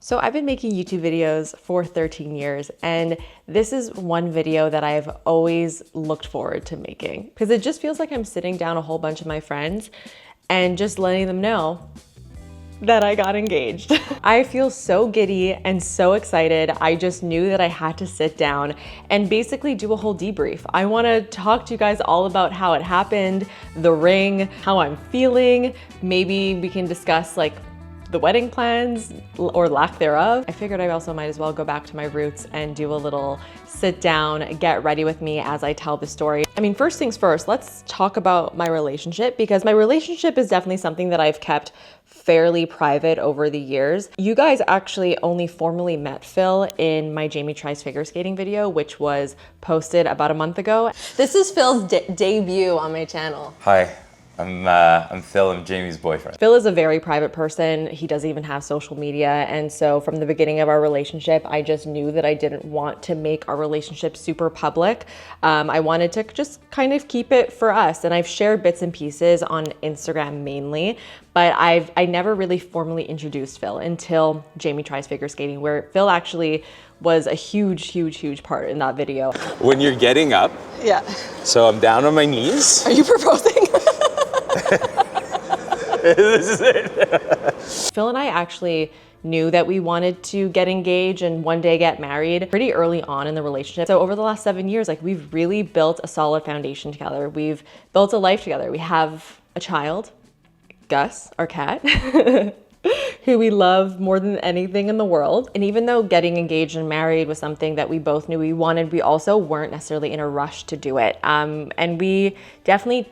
So I've been making YouTube videos for 13 years, and this is one video that I've always looked forward to making because it just feels like I'm sitting down a whole bunch of my friends and just letting them know that I got engaged. I feel so giddy and so excited. I just knew that I had to sit down and basically do a whole debrief. I wanna talk to you guys all about how it happened, the ring, how I'm feeling. Maybe we can discuss like the wedding plans or lack thereof. I figured I also might as well go back to my roots and do a little sit down, get ready with me as I tell the story. I mean, first things first, let's talk about my relationship, because my relationship is definitely something that I've kept fairly private over the years. You guys actually only formally met Phil in my Jamie Tries Figure Skating video, which was posted about a month ago. This is Phil's debut on my channel. Hi. I'm Phil, I'm Jamie's boyfriend. Phil is a very private person. He doesn't even have social media. And so from the beginning of our relationship, I just knew that I didn't want to make our relationship super public. I wanted to just kind of keep it for us. And I've shared bits and pieces on Instagram mainly, but I never really formally introduced Phil until Jamie Tries Figure Skating, where Phil actually was a huge part in that video. When you're getting up, yeah. So I'm down on my knees. Are you proposing? This is it. Phil and I actually knew that we wanted to get engaged and one day get married pretty early on in the relationship. So over the last 7 years, like we've really built a solid foundation together. We've built a life together. We have a child, Gus, our cat, who we love more than anything in the world. And even though getting engaged and married was something that we both knew we wanted, we also weren't necessarily in a rush to do it. And we definitely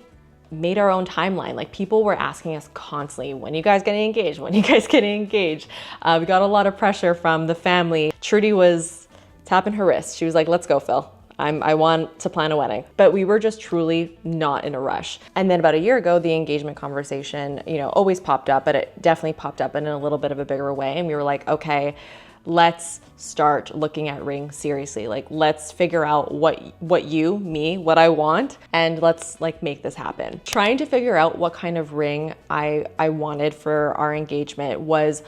made our own timeline. Like people were asking us constantly, when are you guys getting engaged? When are you guys getting engaged? We got a lot of pressure from the family. Trudy was tapping her wrist. She was like, let's go, Phil. I want to plan a wedding. But we were just truly not in a rush. And then about a year ago, the engagement conversation, always popped up, but it definitely popped up in a little bit of a bigger way. And we were like, okay, let's start looking at rings seriously. Like, let's figure out what I want, and let's like make this happen. Trying to figure out what kind of ring I wanted for our engagement was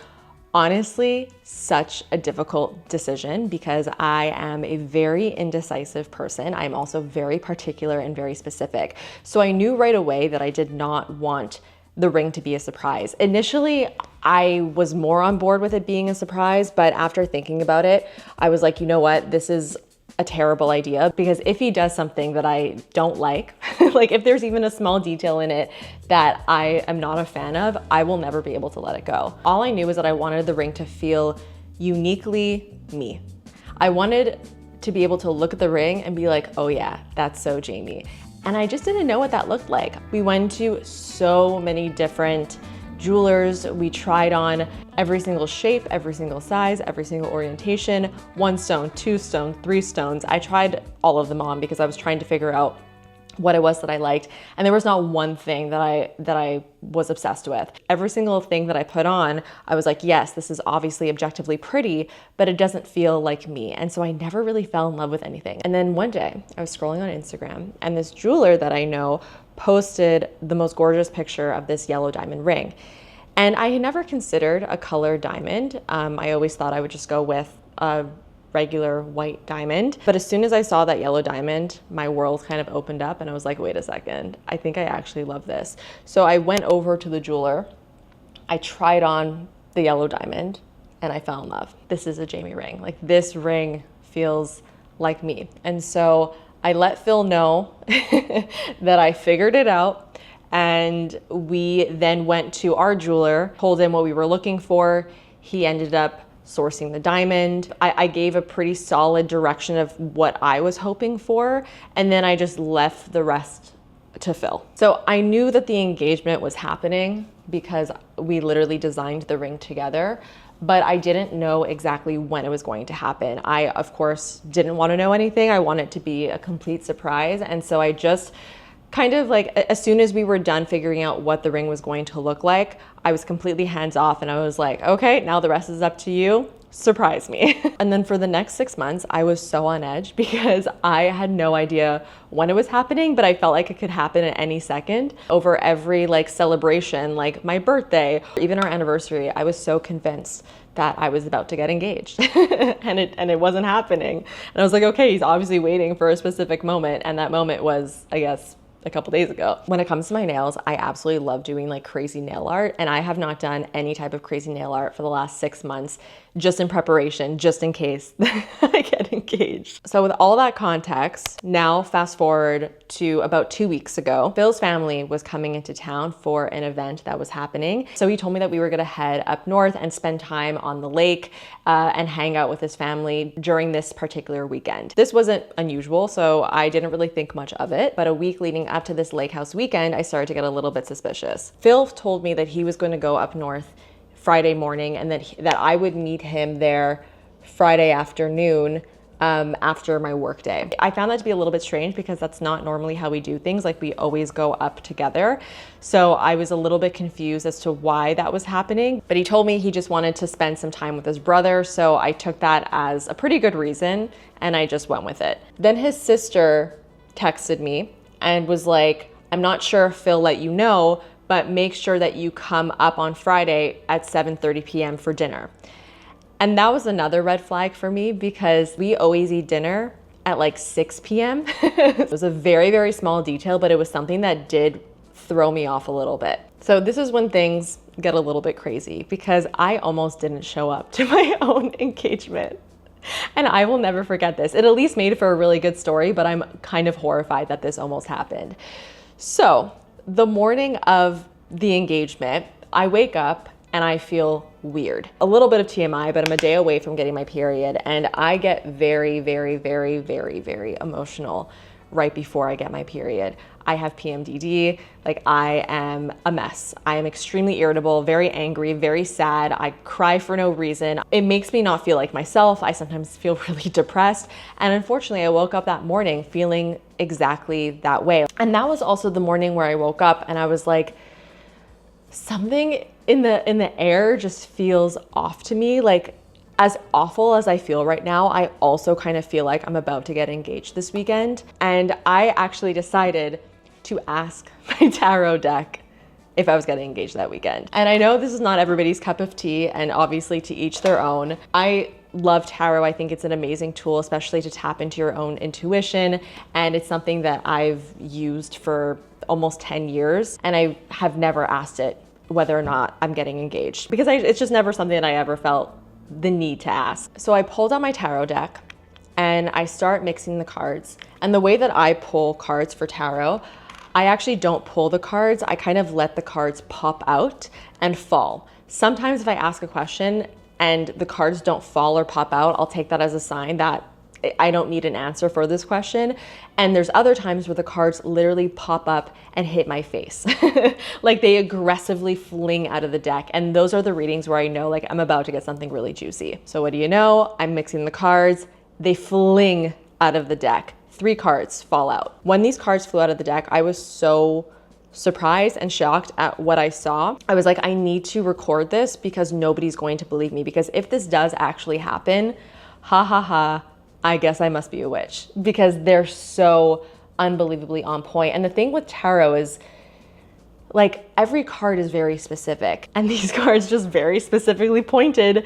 honestly such a difficult decision because I am a very indecisive person. I'm also very particular and very specific. So I knew right away that I did not want the ring to be a surprise. Initially, I was more on board with it being a surprise, but after thinking about it, I was like, you know what, this is a terrible idea, because if he does something that I don't like, like if there's even a small detail in it that I am not a fan of, I will never be able to let it go. All I knew was that I wanted the ring to feel uniquely me. I wanted to be able to look at the ring and be like, oh yeah, that's so Jamie. And I just didn't know what that looked like. We went to so many different jewelers. We tried on every single shape, every single size, every single orientation, 1 stone, 2 stones, 3 stones. I tried all of them on because I was trying to figure out what it was that I liked. And there was not one thing that I was obsessed with. Every single thing that I put on, I was like, yes, this is obviously objectively pretty, but it doesn't feel like me. And so I never really fell in love with anything. And then one day I was scrolling on Instagram and this jeweler that I know posted the most gorgeous picture of this yellow diamond ring. And I had never considered a colored diamond. I always thought I would just go with a regular white diamond. But as soon as I saw that yellow diamond, my world kind of opened up and I was like, wait a second, I think I actually love this. So I went over to the jeweler, I tried on the yellow diamond, and I fell in love. This is a Jamie ring. Like, this ring feels like me. And so I let Phil know that I figured it out, and we then went to our jeweler, told him what we were looking for. He ended up sourcing the diamond. I gave a pretty solid direction of what I was hoping for, and then I just left the rest to Phil. So I knew that the engagement was happening because we literally designed the ring together, but I didn't know exactly when it was going to happen. I, of course, didn't want to know anything. I wanted it to be a complete surprise, and so I just kind of like, as soon as we were done figuring out what the ring was going to look like, I was completely hands off and I was like, okay, now the rest is up to you. surprise me. And then for the next 6 months, I was so on edge because I had no idea when it was happening, but I felt like it could happen at any second. Over every like celebration, like my birthday, even our anniversary, I was so convinced that I was about to get engaged and it wasn't happening. And I was like, okay, he's obviously waiting for a specific moment. And that moment was, I guess, a couple days ago. When it comes to my nails, I absolutely love doing like crazy nail art, and I have not done any type of crazy nail art for the last 6 months, just in preparation, just in case I get engaged. So with all that context, now fast forward to about 2 weeks ago, Phil's family was coming into town for an event that was happening. So he told me that we were gonna head up north and spend time on the lake and hang out with his family during this particular weekend. This wasn't unusual, so I didn't really think much of it, but a week leading up to this lake house weekend, I started to get a little bit suspicious. Phil told me that he was going to go up north Friday morning and that I would meet him there Friday afternoon after my work day. I found that to be a little bit strange because that's not normally how we do things. Like we always go up together. So I was a little bit confused as to why that was happening, but he told me he just wanted to spend some time with his brother. So I took that as a pretty good reason and I just went with it. Then his sister texted me and was like, I'm not sure if Phil let you know, but make sure that you come up on Friday at 7:30 p.m. for dinner. And that was another red flag for me because we always eat dinner at like 6 p.m. It was a very, very small detail, but it was something that did throw me off a little bit. So this is when things get a little bit crazy because I almost didn't show up to my own engagement. And I will never forget this. It at least made for a really good story, but I'm kind of horrified that this almost happened. So the morning of the engagement, I wake up and I feel weird. A little bit of TMI, but I'm a day away from getting my period. And I get very, very, very, very, very emotional right before I get my period. I have PMDD, like I am a mess. I am extremely irritable, very angry, very sad. I cry for no reason. It makes me not feel like myself. I sometimes feel really depressed. And unfortunately, I woke up that morning feeling exactly that way. And that was also the morning where I woke up and I was like, something in the air just feels off to me. Like, as awful as I feel right now, I also kind of feel like I'm about to get engaged this weekend. And I actually decided to ask my tarot deck if I was getting engaged that weekend. And I know this is not everybody's cup of tea, and obviously to each their own. I love tarot. I think it's an amazing tool, especially to tap into your own intuition. And it's something that I've used for almost 10 years. And I have never asked it whether or not I'm getting engaged because it's just never something that I ever felt the need to ask. So I pulled out my tarot deck and I start mixing the cards. And the way that I pull cards for tarot, I actually don't pull the cards. I kind of let the cards pop out and fall. Sometimes if I ask a question and the cards don't fall or pop out, I'll take that as a sign that I don't need an answer for this question. And there's other times where the cards literally pop up and hit my face. Like they aggressively fling out of the deck. And those are the readings where I know like I'm about to get something really juicy. So what do you know? I'm mixing the cards. They fling out of the deck. 3 cards fall out. When these cards flew out of the deck, I was so surprised and shocked at what I saw. I was like, I need to record this because nobody's going to believe me. Because if this does actually happen, ha ha ha, I guess I must be a witch because they're so unbelievably on point. And the thing with tarot is like every card is very specific and these cards just very specifically pointed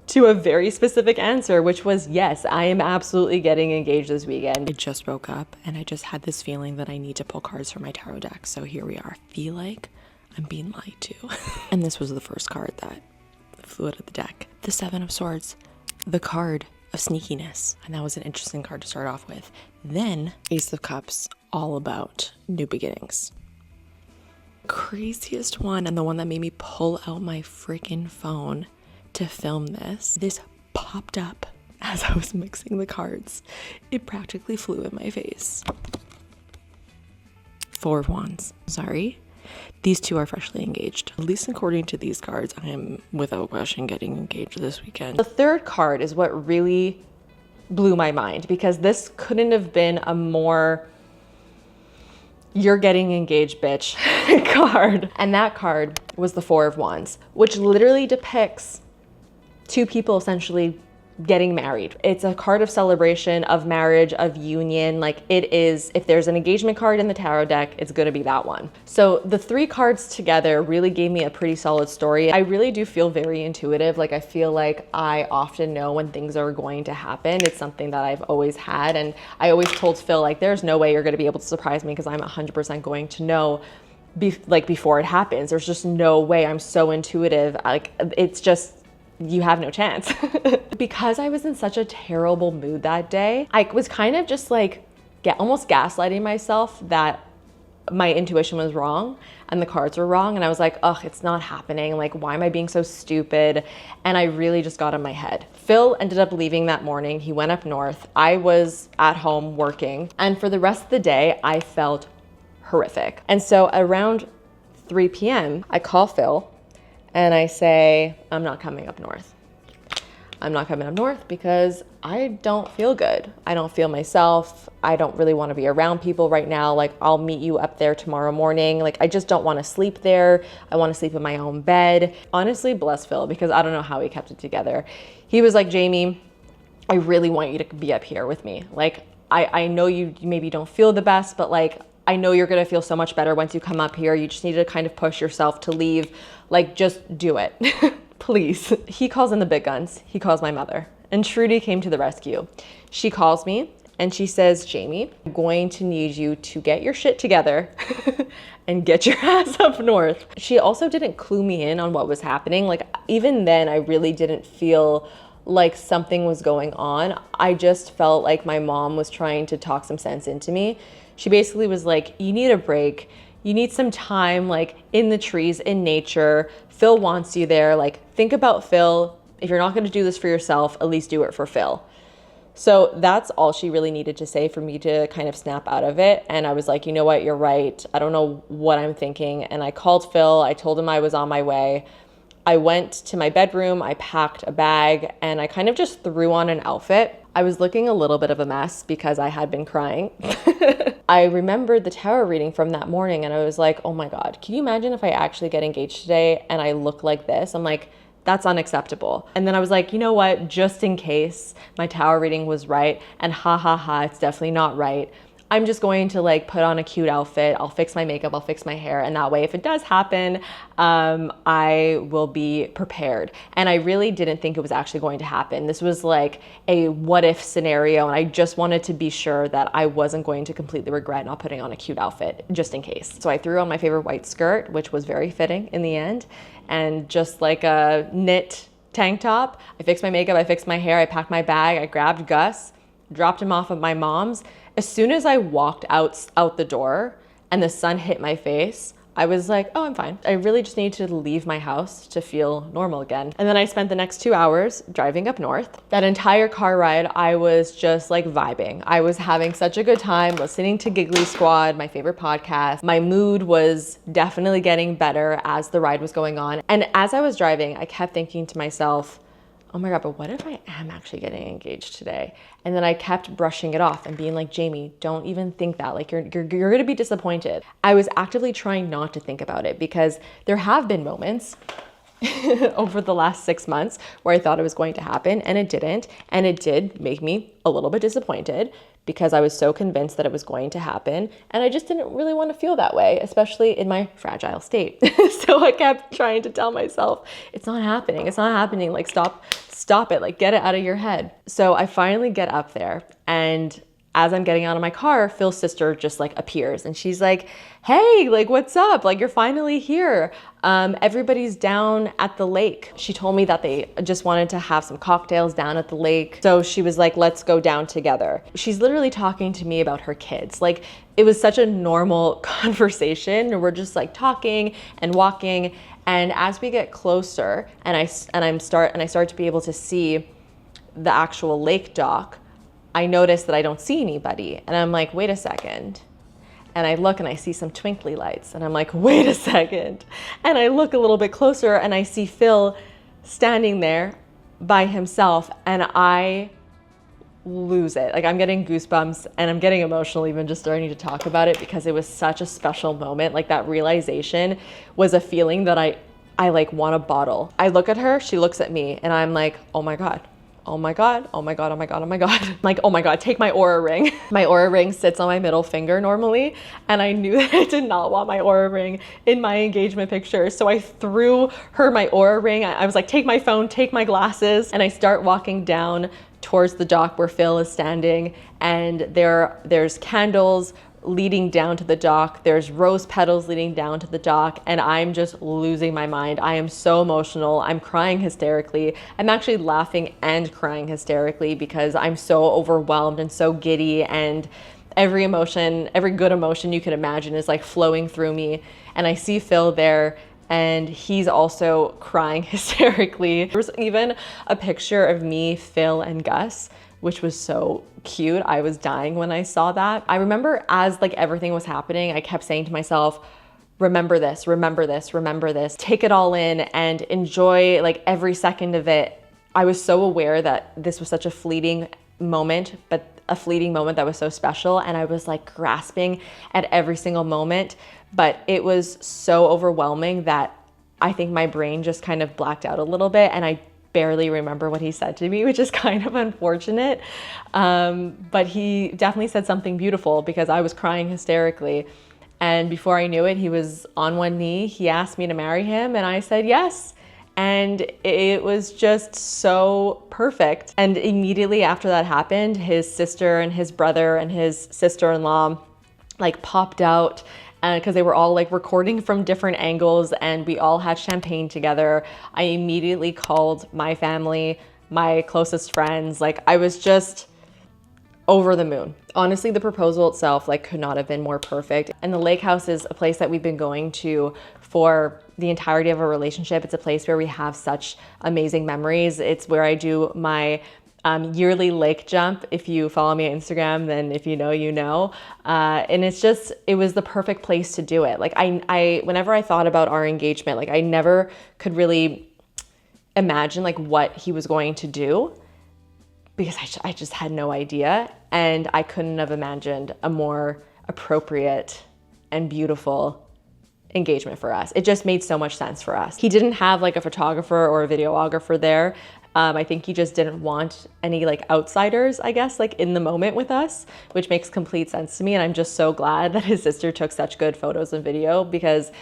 to a very specific answer, which was yes, I am absolutely getting engaged this weekend. I just woke up and I just had this feeling that I need to pull cards from my tarot deck. So here we are. I feel like I'm being lied to. And this was the first card that flew out of the deck. The 7 of Swords, the card of sneakiness. And that was an interesting card to start off with. Then Ace of Cups, all about new beginnings. Craziest one, and the one that made me pull out my freaking phone to film this popped up as I was mixing the cards. It practically flew in my face. 4 of Wands. Sorry. These two are freshly engaged. At least according to these cards, I am without question getting engaged this weekend. The 3rd card is what really blew my mind because this couldn't have been a more you're getting engaged bitch card. And that card was the 4 of Wands, which literally depicts two people essentially getting married. It's a card of celebration, of marriage, of union. Like it is, if there's an engagement card in the tarot deck, it's gonna be that one. So the three cards together really gave me a pretty solid story. I really do feel very intuitive. Like I feel like I often know when things are going to happen. It's something that I've always had. And I always told Phil, like, there's no way you're gonna be able to surprise me because I'm 100% going to know before it happens. There's just no way. I'm so intuitive. Like it's just, you have no chance. Because I was in such a terrible mood that day, I was kind of just like almost gaslighting myself that my intuition was wrong and the cards were wrong. And I was like, ugh, it's not happening. Like, why am I being so stupid? And I really just got in my head. Phil ended up leaving that morning. He went up north. I was at home working. And for the rest of the day, I felt horrific. And so around 3 p.m., I call Phil and I say, I'm not coming up north. I'm not coming up north because I don't feel good. I don't feel myself. I don't really want to be around people right now. Like, I'll meet you up there tomorrow morning. Like, I just don't want to sleep there. I want to sleep in my own bed. Honestly, bless Phil, because I don't know how he kept it together. He was like, Jamie, I really want you to be up here with me. Like, I know you maybe don't feel the best, but like, I know you're gonna feel so much better once you come up here. You just need to kind of push yourself to leave. Like, just do it, please. He calls in the big guns. He calls my mother, and Trudy came to the rescue. She calls me and she says, Jamie, I'm going to need you to get your shit together and get your ass up north. She also didn't clue me in on what was happening. Like, even then, I really didn't feel like something was going on. I just felt like my mom was trying to talk some sense into me. She basically was like, you need a break. You need some time, like, in the trees, in nature. Phil wants you there. Like, think about Phil. If you're not going to do this for yourself, at least do it for Phil. So that's all she really needed to say for me to kind of snap out of it. And I was like, you know what? You're right. I don't know what I'm thinking. And I called Phil. I told him I was on my way. I went to my bedroom, I packed a bag, and I kind of just threw on an outfit. I was looking a little bit of a mess because I had been crying. I remembered the tarot reading from that morning and I was like, oh my God, can you imagine if I actually get engaged today and I look like this? I'm like, that's unacceptable. And then I was like, you know what? Just in case my tarot reading was right, and it's definitely not right, I'm just going to like put on a cute outfit. I'll fix my makeup, I'll fix my hair. And that way, if it does happen, I will be prepared. And I really didn't think it was actually going to happen. This was like a what if scenario. And I just wanted to be sure that I wasn't going to completely regret not putting on a cute outfit just in case. So I threw on my favorite white skirt, which was very fitting in the end. And just like a knit tank top, I fixed my makeup, I fixed my hair, I packed my bag, I grabbed Gus, dropped him off at my mom's. As soon as I walked out the door and the sun hit my face, I was like, oh, I'm fine. I really just need to leave my house to feel normal again. And then I spent the next 2 hours driving up north. That entire car ride, I was just like vibing. I was having such a good time listening to Giggly Squad, my favorite podcast. My mood was definitely getting better as the ride was going on. And as I was driving, I kept thinking to myself, oh my God, but what if I am actually getting engaged today? And then I kept brushing it off and being like, Jamie, don't even think that. Like, you're gonna be disappointed. I was actively trying not to think about it because there have been moments over the last 6 months where I thought it was going to happen and it didn't. And it did make me a little bit disappointed because I was so convinced that it was going to happen. And I just didn't really want to feel that way, especially in my fragile state. So I kept trying to tell myself, it's not happening. It's not happening. Like, stop it. Like, get it out of your head. So I finally get up there, and as I'm getting out of my car, Phil's sister just like appears and she's like, hey, like, what's up? Like, you're finally here. Everybody's down at the lake. She told me that they just wanted to have some cocktails down at the lake. So she was like, let's go down together. She's literally talking to me about her kids. Like, it was such a normal conversation. We're just like talking and walking. And as we get closer and I start to be able to see the actual lake dock, I notice that I don't see anybody. And I'm like, wait a second. And I look and I see some twinkly lights. And I'm like, wait a second. And I look a little bit closer and I see Phil standing there by himself. And I lose it. Like, I'm getting goosebumps and I'm getting emotional even just starting to talk about it because it was such a special moment. Like, that realization was a feeling that I I like want a bottle. I look at her, she looks at me, and I'm like, oh my God. Oh my God, oh my God, oh my God, oh my God. I'm like, oh my God, take my Aura ring. My Aura ring sits on my middle finger normally, and I knew that I did not want my Aura ring in my engagement picture. So I threw her my Aura ring. I was like, take my phone, take my glasses, and I start walking down towards the dock where Phil is standing, and there's candles leading down to the dock. There's rose petals leading down to the dock, and I'm just losing my mind. I am so emotional. I'm crying hysterically. I'm actually laughing and crying hysterically because I'm so overwhelmed and so giddy, and every emotion, every good emotion you can imagine is like flowing through me. And I see Phil there, and he's also crying hysterically. There was even a picture of me, Phil, and Gus, which was so cute. I was dying when I saw that. I remember as like everything was happening, I kept saying to myself, remember this, remember this, remember this. Take it all in and enjoy like every second of it. I was so aware that this was such a fleeting moment, but a fleeting moment that was so special. And I was like grasping at every single moment, but it was so overwhelming that I think my brain just kind of blacked out a little bit, and I barely remember what he said to me, which is kind of unfortunate. But he definitely said something beautiful because I was crying hysterically. And before I knew it, he was on one knee. He asked me to marry him, and I said yes. And it was just so perfect. And immediately after that happened, his sister and his brother and his sister-in-law like popped out, because they were all like recording from different angles, and we all had champagne together. I immediately called my family, my closest friends. Like I was just over the moon. Honestly, the proposal itself like could not have been more perfect. And the lake house is a place that we've been going to for the entirety of our relationship. It's a place where we have such amazing memories. It's where I do my yearly lake jump. If you follow me on Instagram, then if you know, you know. And it was the perfect place to do it. Like I whenever I thought about our engagement, like I never could really imagine like what he was going to do, because I just had no idea. And I couldn't have imagined a more appropriate and beautiful engagement for us. It just made so much sense for us. He didn't have like a photographer or a videographer there. I think he just didn't want any like outsiders, I guess, like in the moment with us, which makes complete sense to me. And I'm just so glad that his sister took such good photos and video, because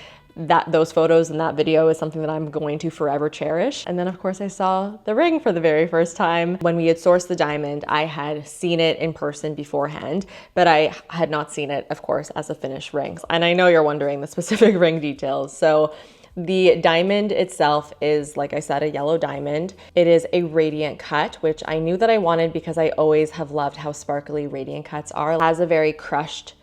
those photos and that video is something that I'm going to forever cherish. And then of course I saw the ring for the very first time. When we had sourced the diamond, I had seen it in person beforehand, but I had not seen it, of course, as a finished ring. And I know you're wondering the specific ring details. So the diamond itself is, like I said, a yellow diamond. It is a radiant cut, which I knew that I wanted because I always have loved how sparkly radiant cuts are. It has a very crushed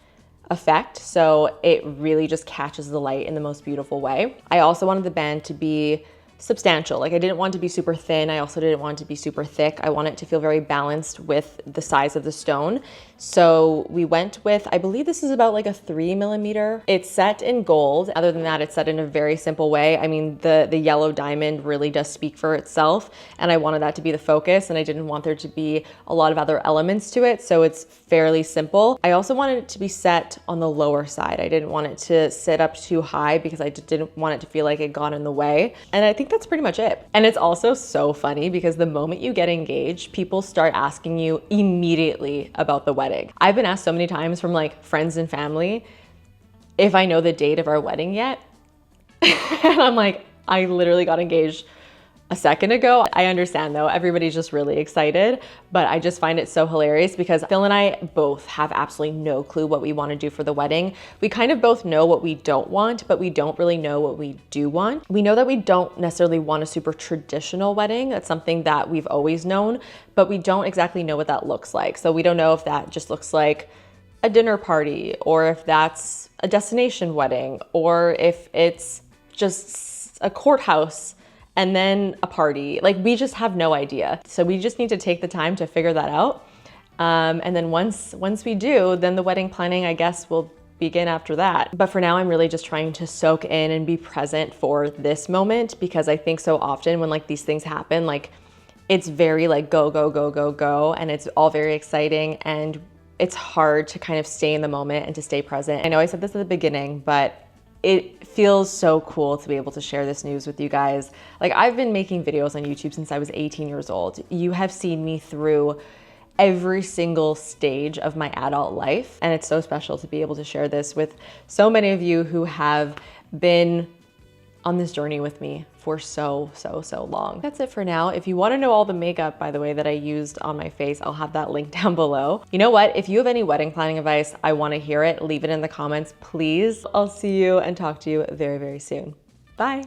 effect, so it really just catches the light in the most beautiful way. I also wanted the band to be substantial. Like I didn't want it to be super thin. I also didn't want it to be super thick. I want it to feel very balanced with the size of the stone. So we went with, I believe this is about like a 3mm. It's set in gold. Other than that, it's set in a very simple way. I mean, the yellow diamond really does speak for itself, and I wanted that to be the focus, and I didn't want there to be a lot of other elements to it. So it's fairly simple. I also wanted it to be set on the lower side. I didn't want it to sit up too high because I didn't want it to feel like it got in the way. And I think that's pretty much it. And it's also so funny because the moment you get engaged, people start asking you immediately about the wedding. I've been asked so many times from like friends and family if I know the date of our wedding yet. And I'm like, I literally got engaged a second ago. I understand though, everybody's just really excited, but I just find it so hilarious because Phil and I both have absolutely no clue what we want to do for the wedding. We kind of both know what we don't want, but we don't really know what we do want. We know that we don't necessarily want a super traditional wedding. That's something that we've always known, but we don't exactly know what that looks like. So we don't know if that just looks like a dinner party, or if that's a destination wedding, or if it's just a courthouse and then a party. Like we just have no idea. So we just need to take the time to figure that out. And then once we do, then the wedding planning, I guess, will begin after that. But for now, I'm really just trying to soak in and be present for this moment, because I think so often when like these things happen, like it's very like go, go, go, go, go. And it's all very exciting, and it's hard to kind of stay in the moment and to stay present. I know I said this at the beginning, but it feels so cool to be able to share this news with you guys. Like, I've been making videos on YouTube since I was 18 years old. You have seen me through every single stage of my adult life. And it's so special to be able to share this with so many of you who have been on this journey with me for so long. That's it for now. If you want to know all the makeup, by the way, that I used on my face, I'll have that link down below. You know what? If you have any wedding planning advice, I want to hear it. Leave it in the comments, please. I'll see you and talk to you very, very soon. Bye.